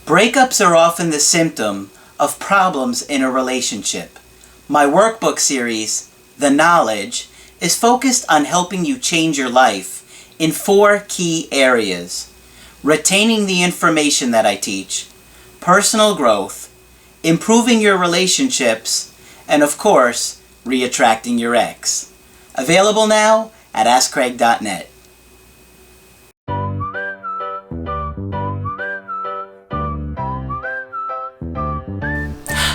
Breakups are often the symptom of problems in a relationship. My workbook series, The Knowledge, is focused on helping you change your life in 4 key areas: retaining the information that I teach, personal growth, improving your relationships, and of course, re-attracting your ex. Available now at AskCraig.net.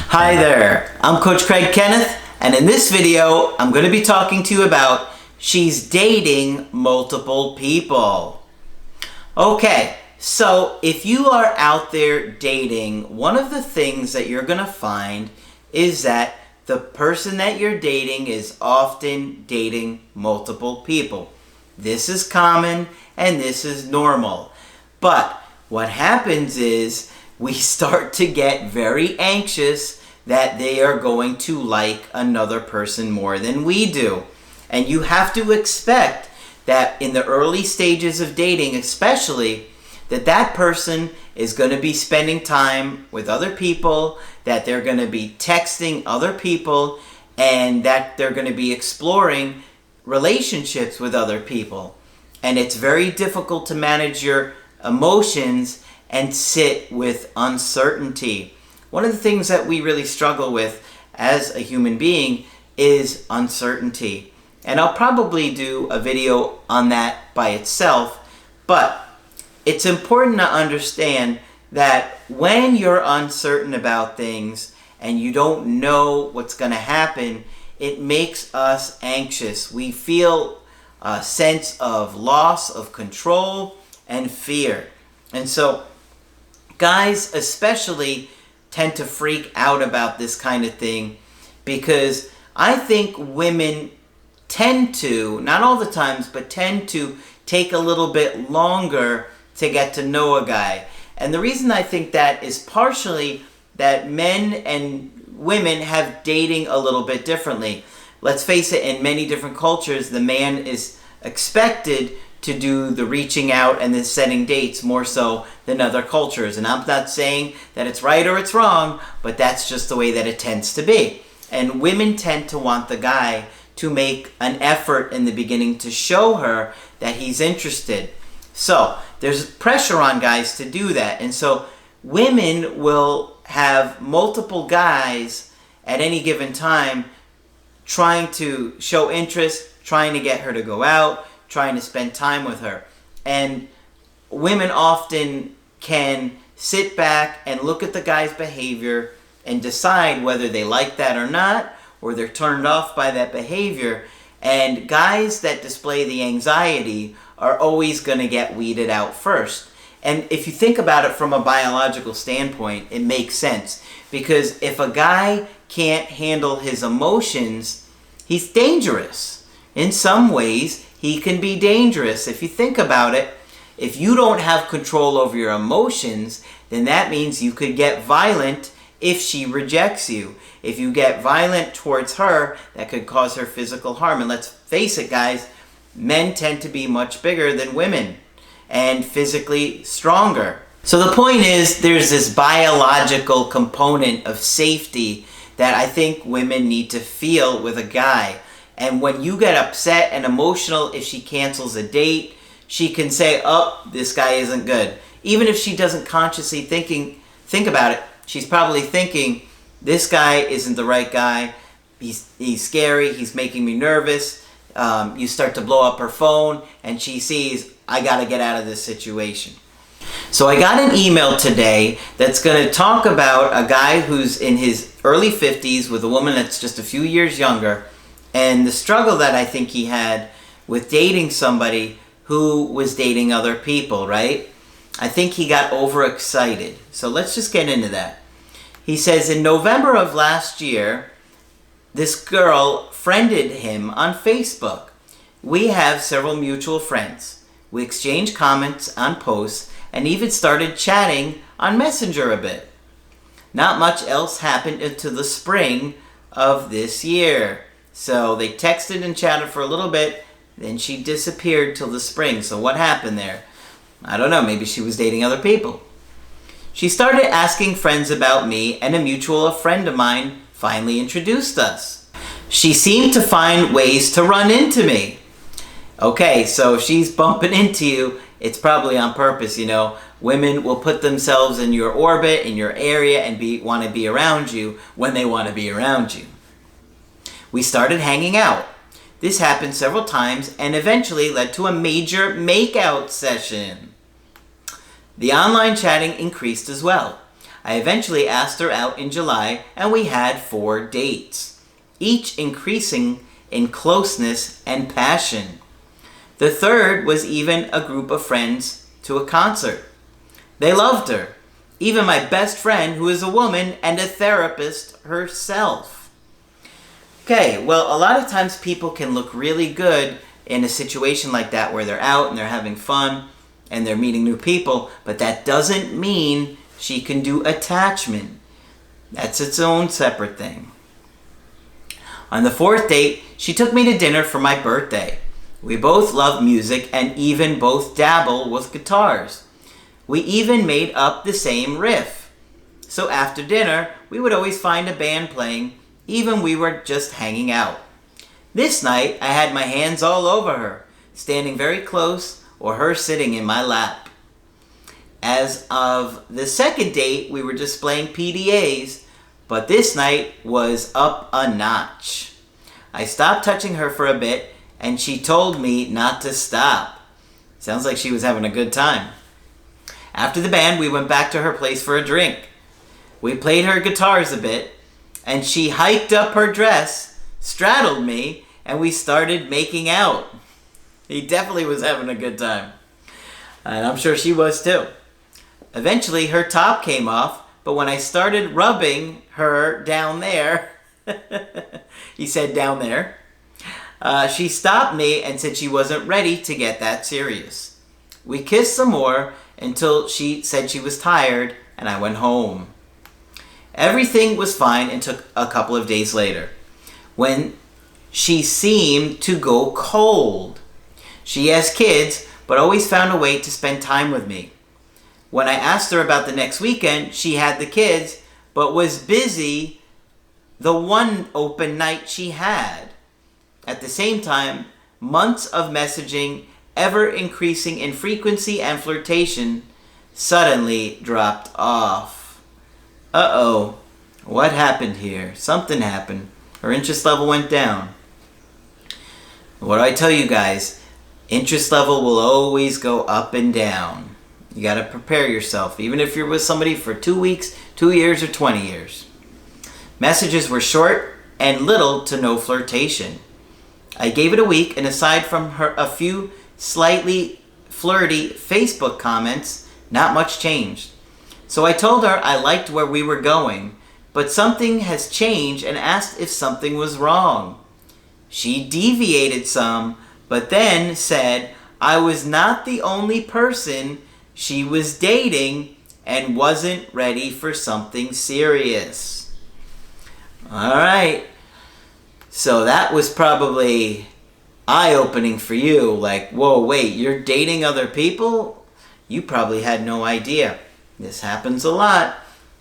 Hi there, I'm Coach Craig Kenneth, and in this video, I'm going to be talking to you about she's dating multiple people. Okay, so if you are out there dating, one of the things that you're going to find is that the person that you're dating is often dating multiple people. This is common and this is normal. But what happens is we start to get very anxious that they are going to like another person more than we do. And you have to expect that in the early stages of dating especially, that person is going to be spending time with other people, that they're going to be texting other people, and that they're going to be exploring relationships with other people. And it's very difficult to manage your emotions and sit with uncertainty. One of the things that we really struggle with as a human being is uncertainty. And I'll probably do a video on that by itself, but it's important to understand that when you're uncertain about things and you don't know what's going to happen, it makes us anxious. We feel a sense of loss of control and fear. And so guys especially tend to freak out about this kind of thing because I think women tend to, not all the times, but tend to take a little bit longer to get to know a guy. And the reason I think that is partially that men and women have dating a little bit differently. Let's face it, in many different cultures, the man is expected to do the reaching out and the setting dates more so than other cultures. And I'm not saying that it's right or it's wrong, but that's just the way that it tends to be. And women tend to want the guy to make an effort in the beginning to show her that he's interested. So there's pressure on guys to do that. And so women will have multiple guys at any given time trying to show interest, trying to get her to go out, trying to spend time with her. And women often can sit back and look at the guy's behavior and decide whether they like that or not, or they're turned off by that behavior. And guys that display the anxiety are always going to get weeded out first. And if you think about it from a biological standpoint, it makes sense. Because if a guy can't handle his emotions, he's dangerous. In some ways, he can be dangerous. If you think about it, if you don't have control over your emotions, then that means you could get violent if she rejects you. If you get violent towards her, that could cause her physical harm. And let's face it, guys, men tend to be much bigger than women and physically stronger. So the point is, there's this biological component of safety that I think women need to feel with a guy. And when you get upset and emotional if she cancels a date, she can say, oh, this guy isn't good. Even if she doesn't consciously think about it, she's probably thinking, this guy isn't the right guy. He's scary. He's making me nervous. You start to blow up her phone and she sees, I got to get out of this situation. So I got an email today that's going to talk about a guy who's in his early 50s with a woman that's just a few years younger, and the struggle that I think he had with dating somebody who was dating other people, right? I think he got overexcited. So let's just get into that. He says, in November of last year, this girl friended him on Facebook. We have several mutual friends. We exchanged comments on posts and even started chatting on Messenger a bit. Not much else happened until the spring of this year. So they texted and chatted for a little bit, then she disappeared till the spring. So what happened there? I don't know, maybe she was dating other people. She started asking friends about me, and a mutual friend of mine finally introduced us. She seemed to find ways to run into me. Okay, so if she's bumping into you, it's probably on purpose, Women will put themselves in your orbit, in your area, and want to be around you when they want to be around you. We started hanging out. This happened several times and eventually led to a major makeout session. The online chatting increased as well. I eventually asked her out in July, and we had 4 dates, each increasing in closeness and passion. The third was even a group of friends to a concert. They loved her, even my best friend, who is a woman and a therapist herself. Okay, well, a lot of times people can look really good in a situation like that where they're out and they're having fun and they're meeting new people, but that doesn't mean she can do attachment. That's its own separate thing. On the 4th date, she took me to dinner for my birthday. We both love music and even both dabble with guitars. We even made up the same riff. So after dinner, we would always find a band playing, even we were just hanging out. This night, I had my hands all over her, standing very close, or her sitting in my lap. As of the 2nd date, we were just playing PDAs, but this night was up a notch. I stopped touching her for a bit, and she told me not to stop. Sounds like she was having a good time. After the band, we went back to her place for a drink. We played her guitars a bit, and she hiked up her dress, straddled me, and we started making out. He definitely was having a good time. And I'm sure she was too. Eventually, her top came off, but when I started rubbing her down there, he said down there, she stopped me and said she wasn't ready to get that serious. We kissed some more until she said she was tired and I went home. Everything was fine until a couple of days later, when she seemed to go cold. She has kids, but always found a way to spend time with me. When I asked her about the next weekend, she had the kids, but was busy the one open night she had. At the same time, months of messaging, ever increasing in frequency and flirtation, suddenly dropped off. Uh-oh, what happened here? Something happened. Her interest level went down. What do I tell you guys? Interest level will always go up and down. You got to prepare yourself, even if you're with somebody for 2 weeks, 2 years, or 20 years. Messages were short and little to no flirtation. I gave it a week, and aside from a few slightly flirty Facebook comments, not much changed. So I told her I liked where we were going, but something has changed, and asked if something was wrong. She deviated some, but then said I was not the only person she was dating and wasn't ready for something serious. All right. So that was probably eye-opening for you. Like, whoa, wait, you're dating other people? You probably had no idea. This happens a lot.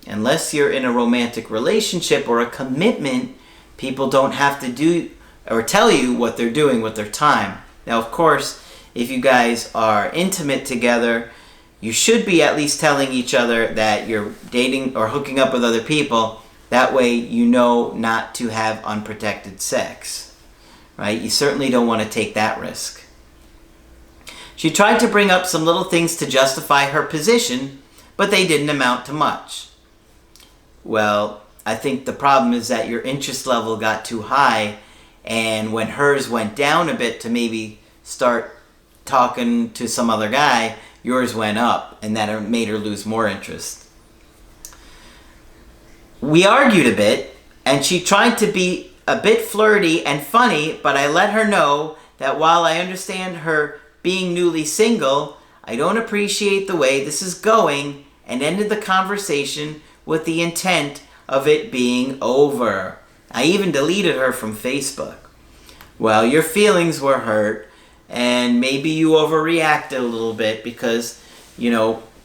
Unless you're in a romantic relationship or a commitment, people don't have to do or tell you what they're doing with their time. Now, of course, if you guys are intimate together, you should be at least telling each other that you're dating or hooking up with other people. That way you know not to have unprotected sex, right? You certainly don't want to take that risk. She tried to bring up some little things to justify her position, but they didn't amount to much. Well, I think the problem is that your interest level got too high, and when hers went down a bit to maybe start talking to some other guy, yours went up, and that made her lose more interest. We argued a bit, and she tried to be a bit flirty and funny, but I let her know that while I understand her being newly single, I don't appreciate the way this is going, and ended the conversation with the intent of it being over. I even deleted her from Facebook. Well, your feelings were hurt, and maybe you overreacted a little bit because,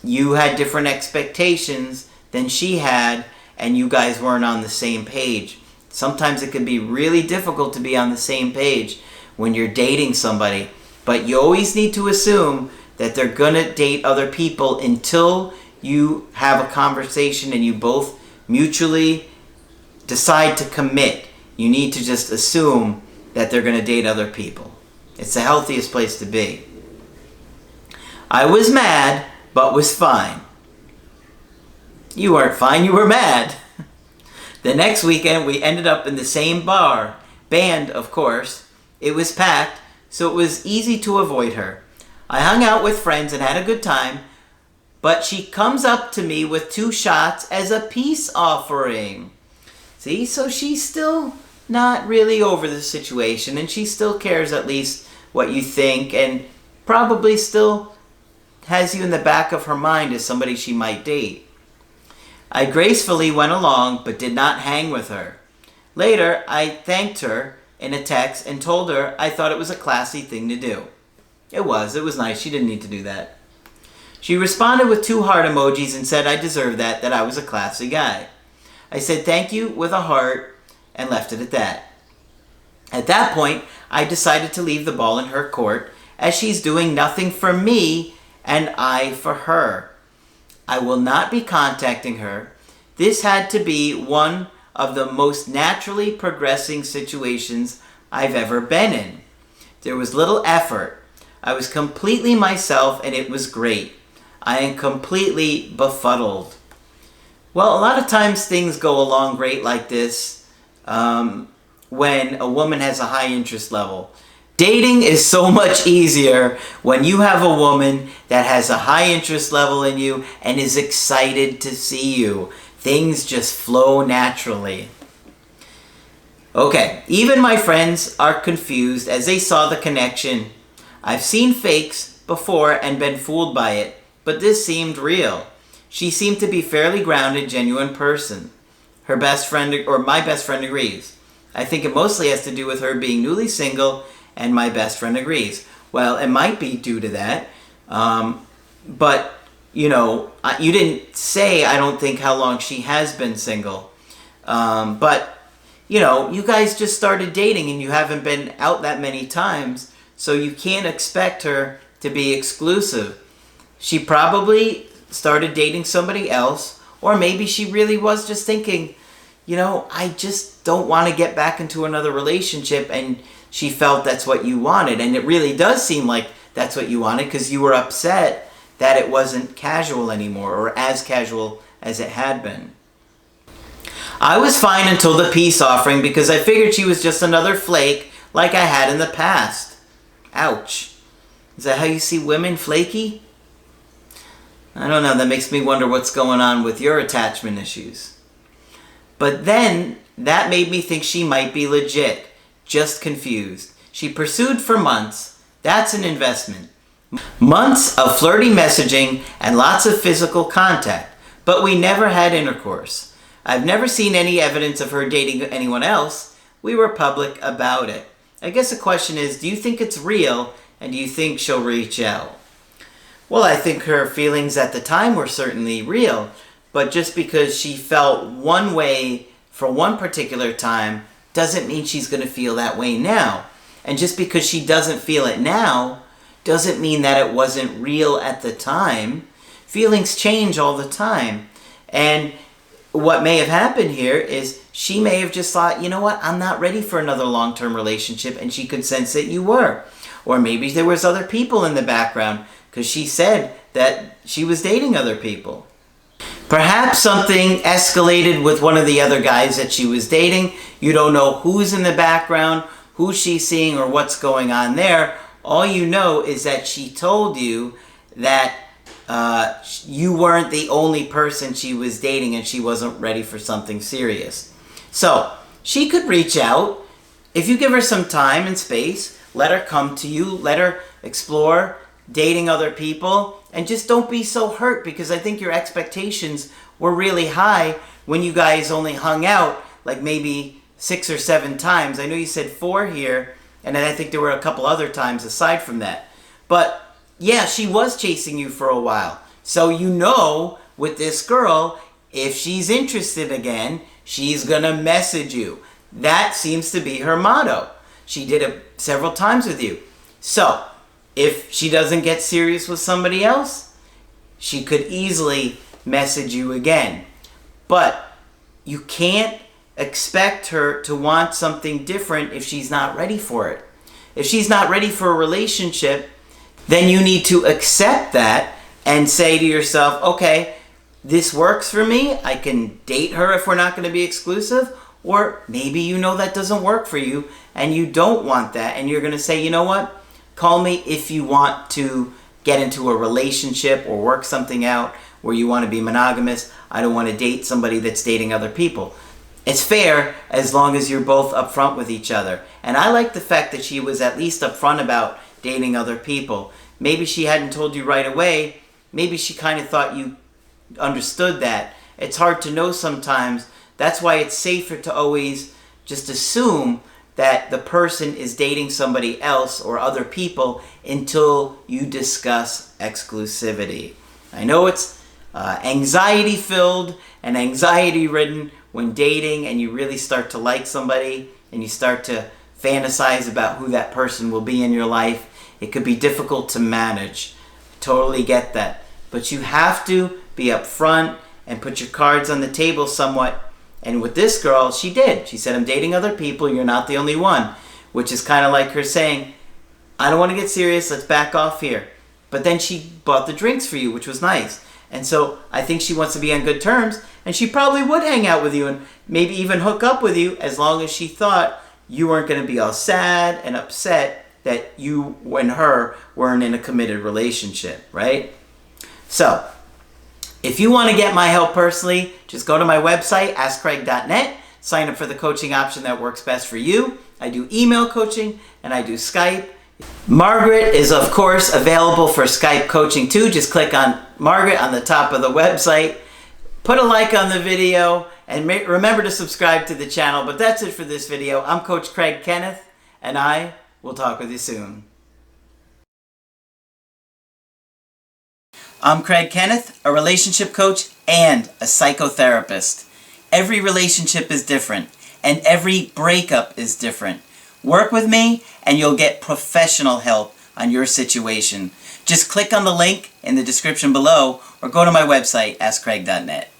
you had different expectations than she had, and you guys weren't on the same page. Sometimes it can be really difficult to be on the same page when you're dating somebody, but you always need to assume that they're gonna date other people until you have a conversation and you both mutually decide to commit. You need to just assume that they're gonna date other people. It's the healthiest place to be. I was mad, but was fine. You weren't fine, you were mad. The next weekend, we ended up in the same bar. Band, of course. It was packed, so it was easy to avoid her. I hung out with friends and had a good time, but she comes up to me with 2 shots as a peace offering. See, so she's still not really over the situation, and she still cares at least what you think, and probably still has you in the back of her mind as somebody she might date. I gracefully went along, but did not hang with her. Later, I thanked her in a text and told her I thought it was a classy thing to do. It was nice. She didn't need to do that. She responded with 2 heart emojis and said I deserved that I was a classy guy. I said thank you with a heart and left it at that. At that point, I decided to leave the ball in her court, as she's doing nothing for me and I for her. I will not be contacting her. This had to be one of the most naturally progressing situations I've ever been in. There was little effort. I was completely myself, and it was great. I am completely befuddled. Well, a lot of times things go along great like this when a woman has a high interest level. Dating is so much easier when you have a woman that has a high interest level in you and is excited to see you. Things just flow naturally. Okay, even my friends are confused as they saw the connection. I've seen fakes before and been fooled by it, but this seemed real. She seemed to be fairly grounded, genuine person. Her best friend, or my best friend, agrees. I think it mostly has to do with her being newly single, and my best friend agrees. Well, it might be due to that, but you know, you didn't say, I don't think, how long she has been single. But, you know, you guys just started dating and you haven't been out that many times, so you can't expect her to be exclusive. She probably started dating somebody else, or maybe she really was just thinking, you know, I just don't want to get back into another relationship, and she felt that's what you wanted. And it really does seem like that's what you wanted, because you were upset that it wasn't casual anymore, or as casual as it had been. I was fine until the peace offering, because I figured she was just another flake like I had in the past. Ouch. Is that how you see women, flaky? I don't know, that makes me wonder what's going on with your attachment issues. But then, that made me think she might be legit, just confused. She pursued for months. That's an investment. Months of flirty messaging and lots of physical contact, but we never had intercourse. I've never seen any evidence of her dating anyone else. We were public about it. I guess the question is, do you think it's real, and do you think she'll reach out? Well, I think her feelings at the time were certainly real, but just because she felt one way for one particular time doesn't mean she's going to feel that way now. And just because she doesn't feel it now doesn't mean that it wasn't real at the time. Feelings change all the time. And what may have happened here is she may have just thought, you know what, I'm not ready for another long-term relationship, and she could sense that you were. Or maybe there was other people in the background, because she said that she was dating other people. Perhaps something escalated with one of the other guys that she was dating. You don't know who's in the background, who she's seeing, or what's going on there. All you know is that she told you that you weren't the only person she was dating, and she wasn't ready for something serious. So, she could reach out. If you give her some time and space, let her come to you, let her explore dating other people, and just don't be so hurt, because I think your expectations were really high when you guys only hung out like maybe 6 or 7 times. I know you said 4 here, and then I think there were a couple other times aside from that. But yeah, she was chasing you for a while. So you know with this girl, if she's interested again, she's gonna message you. That seems to be her motto. She did it several times with you. So if she doesn't get serious with somebody else, she could easily message you again. But you can't expect her to want something different if she's not ready for it. If she's not ready for a relationship, then you need to accept that and say to yourself, okay, this works for me. I can date her if we're not going to be exclusive. Or maybe you know that doesn't work for you and you don't want that. And you're going to say, you know what? Call me if you want to get into a relationship or work something out where you want to be monogamous. I don't want to date somebody that's dating other people. It's fair as long as you're both upfront with each other. And I like the fact that she was at least upfront about dating other people. Maybe she hadn't told you right away. Maybe she kind of thought you understood that. It's hard to know sometimes. That's why it's safer to always just assume that the person is dating somebody else or other people until you discuss exclusivity. I know it's anxiety-filled and anxiety-ridden when dating and you really start to like somebody and you start to fantasize about who that person will be in your life. It could be difficult to manage. Totally get that. But you have to be upfront and put your cards on the table somewhat. And with this girl, she did. She said, I'm dating other people. You're not the only one. Which is kind of like her saying, I don't want to get serious. Let's back off here. But then she bought the drinks for you, which was nice. And so I think she wants to be on good terms. And she probably would hang out with you and maybe even hook up with you as long as she thought you weren't going to be all sad and upset that you and her weren't in a committed relationship, right? So, if you want to get my help personally, just go to my website, askcraig.net, sign up for the coaching option that works best for you. I do email coaching and I do Skype. Margaret is, of course, available for Skype coaching too. Just click on Margaret on the top of the website. Put a like on the video and remember to subscribe to the channel. But that's it for this video. I'm Coach Craig Kenneth and I will talk with you soon. I'm Craig Kenneth, a relationship coach and a psychotherapist. Every relationship is different and every breakup is different. Work with me and you'll get professional help on your situation. Just click on the link in the description below or go to my website, askcraig.net.